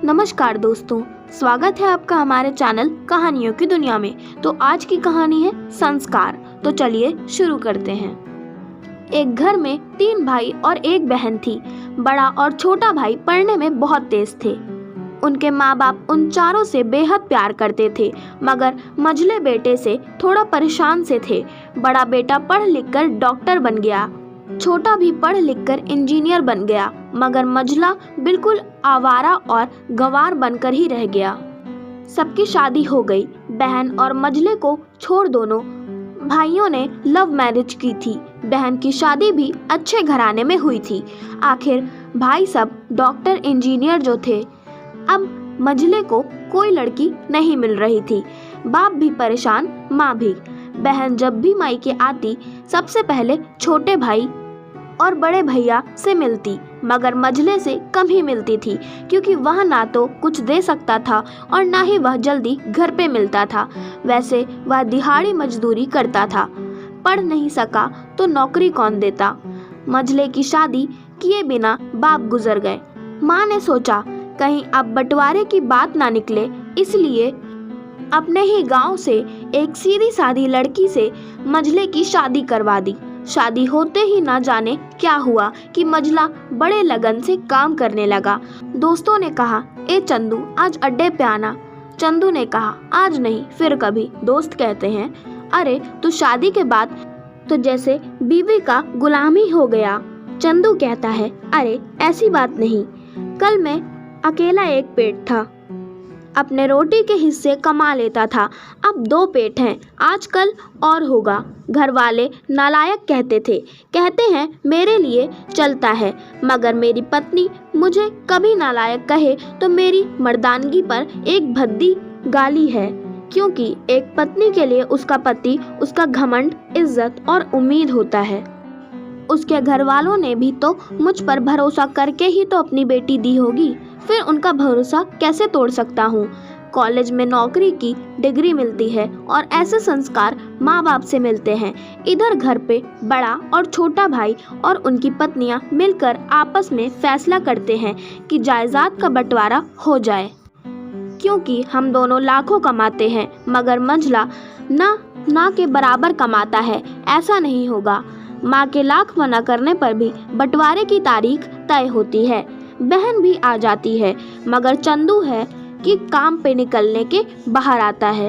नमस्कार दोस्तों, स्वागत है आपका हमारे चैनल कहानियों की दुनिया में। तो आज की कहानी है संस्कार। तो चलिए शुरू करते हैं। एक घर में 3 भाई और 1 बहन थी। बड़ा और छोटा भाई पढ़ने में बहुत तेज थे। उनके माँ बाप उन चारों से बेहद प्यार करते थे, मगर मझले बेटे से थोड़ा परेशान से थे। बड़ा बेटा पढ़ लिख कर डॉक्टर बन गया, छोटा भी पढ़ लिख कर इंजीनियर बन गया, मगर मझला बिल्कुल आवारा और गंवार बनकर ही रह गया। सबकी शादी हो गई। बहन और मझले को छोड़ दोनों भाइयों ने लव मैरिज की थी। बहन की शादी भी अच्छे घराने में हुई थी। आखिर भाई सब डॉक्टर इंजीनियर जो थे। अब मझले को कोई लड़की नहीं मिल रही थी। बाप भी परेशान, माँ भी। बहन जब भी मायके आती सबसे पहले छोटे भाई और बड़े भैया से मिलती, मगर मझले से कम ही मिलती थी, क्योंकि वह ना तो कुछ दे सकता था और ना ही वह जल्दी घर पे मिलता था। वैसे वह दिहाड़ी मजदूरी करता था। पढ़ नहीं सका तो नौकरी कौन देता। मझले की शादी किए बिना बाप गुजर गए। माँ ने सोचा कहीं अब बंटवारे की बात ना निकले, इसलिए अपने ही गांव से एक सीधी सादी लड़की से मझले की शादी करवा दी। शादी होते ही ना जाने क्या हुआ कि मझला बड़े लगन से काम करने लगा। दोस्तों ने कहा, ए चंदू आज अड्डे पे आना। चंदू ने कहा, आज नहीं फिर कभी। दोस्त कहते हैं, अरे तू शादी के बाद तो जैसे बीवी का गुलाम ही हो गया। चंदू कहता है, अरे ऐसी बात नहीं, कल मैं अकेला एक पेट था, अपने रोटी के हिस्से कमा लेता था। अब 2 पेट हैं, आजकल और होगा। घर वाले नालायक कहते थे, कहते हैं मेरे लिए चलता है, मगर मेरी पत्नी मुझे कभी नालायक कहे तो मेरी मर्दानगी पर एक भद्दी गाली है, क्योंकि एक पत्नी के लिए उसका पति उसका घमंड, इज्जत और उम्मीद होता है। उसके घर वालों ने भी तो मुझ पर भरोसा करके ही तो अपनी बेटी दी होगी, फिर उनका भरोसा कैसे तोड़ सकता हूँ। कॉलेज में नौकरी की डिग्री मिलती है और ऐसे संस्कार माँ बाप से मिलते हैं। इधर घर पे बड़ा और छोटा भाई और उनकी पत्नियाँ मिलकर आपस में फैसला करते हैं कि जायदाद का बंटवारा हो जाए, क्योंकि हम दोनों लाखों कमाते हैं, मगर मंझला ना के बराबर कमाता है। ऐसा नहीं होगा। माँ के लाख मना करने पर भी बंटवारे की तारीख तय होती है। बहन भी आ जाती है, मगर चंदू है कि काम पे निकलने के बाहर आता है।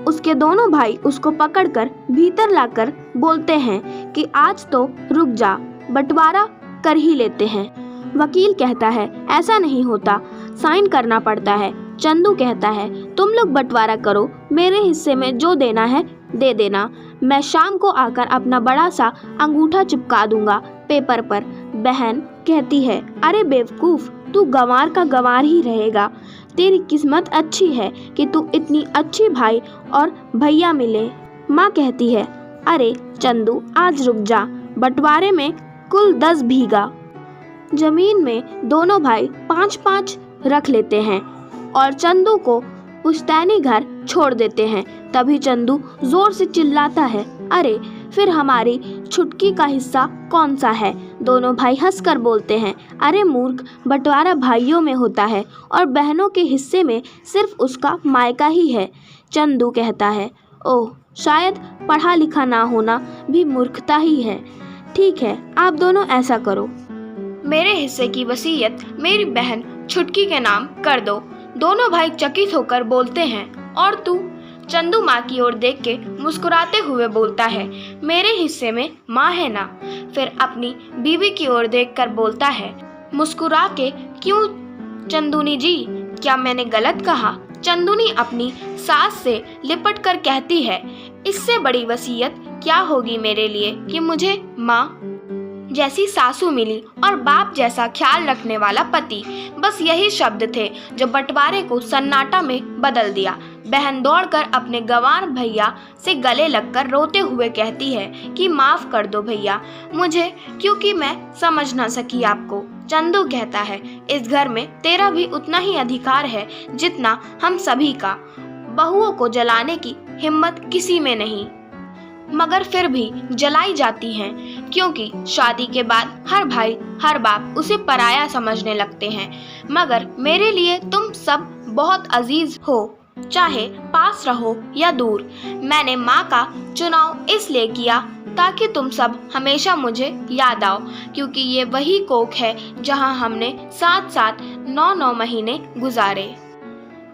उसके दोनों भाई उसको पकड़कर भीतर लाकर बोलते हैं कि आज तो रुक जा, बंटवारा कर ही लेते हैं। वकील कहता है, ऐसा नहीं होता, साइन करना पड़ता है। चंदू कहता है, तुम लोग बंटवारा करो, मेरे हिस्से में जो देना है दे देना। मैं शाम को आकर अपना बड़ा सा अंगूठा चिपका दूंगा पेपर पर। बहन कहती है, अरे बेवकूफ, तू गंवार का गंवार ही रहेगा। तेरी किस्मत अच्छी है कि तू इतनी अच्छी भाई और भैया मिले। माँ कहती है, अरे चंदू आज रुक जा, बंटवारे में कुल 10 बीघा जमीन में दोनों भाई 5-5 रख लेते हैं और चंदू को पुश्तैनी घर छोड़ देते हैं। तभी चंदू जोर से चिल्लाता है, अरे फिर हमारी छुटकी का हिस्सा कौन सा है। दोनों भाई हंसकर बोलते हैं, अरे मूर्ख, बंटवारा भाइयों में होता है और बहनों के हिस्से में सिर्फ उसका मायका ही है। चंदू कहता है, ओह शायद पढ़ा लिखा ना होना भी मूर्खता ही है। ठीक है, आप दोनों ऐसा करो, मेरे हिस्से की वसीयत मेरी बहन छुटकी के नाम कर दो। दोनों भाई चकित होकर बोलते हैं, और तू? चंदू माँ की ओर देख के मुस्कुराते हुए बोलता है, मेरे हिस्से में माँ है ना। फिर अपनी बीवी की ओर देखकर बोलता है, मुस्कुरा के क्यों चंदूनी जी, क्या मैंने गलत कहा? चंदूनी अपनी सास से लिपट कर कहती है, इससे बड़ी वसीयत क्या होगी मेरे लिए कि मुझे माँ जैसी सासू मिली और बाप जैसा ख्याल रखने वाला पति। बस यही शब्द थे जो बंटवारे को सन्नाटा में बदल दिया। बहन दौड़कर अपने गंवार भैया से गले लगकर रोते हुए कहती है कि माफ कर दो भैया मुझे, क्योंकि मैं समझ ना सकी आपको। चंदू कहता है, इस घर में तेरा भी उतना ही अधिकार है जितना हम सभी का। बहुओं को जलाने की हिम्मत किसी में नहीं, मगर फिर भी जलाई जाती हैं। क्योंकि शादी के बाद हर भाई हर बाप उसे पराया समझने लगते हैं। मगर मेरे लिए तुम सब बहुत अजीज हो, चाहे पास रहो या दूर। मैंने माँ का चुनाव इसलिए किया ताकि तुम सब हमेशा मुझे याद आओ, क्योंकि ये वही कोख है जहाँ हमने साथ साथ 9 महीने गुजारे।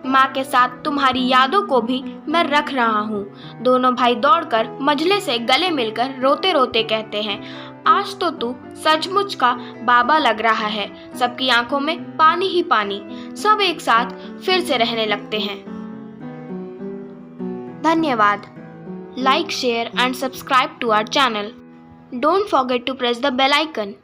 माँ के साथ तुम्हारी यादों को भी मैं रख रहा हूँ। दोनों भाई दौड़कर मंझले से गले मिलकर रोते रोते कहते हैं, आज तो तू सचमुच का बाबा लग रहा है। सबकी आंखों में पानी ही पानी। सब एक साथ फिर से रहने लगते हैं। धन्यवाद। Like, share and subscribe to our channel. Don't forget to press the bell icon.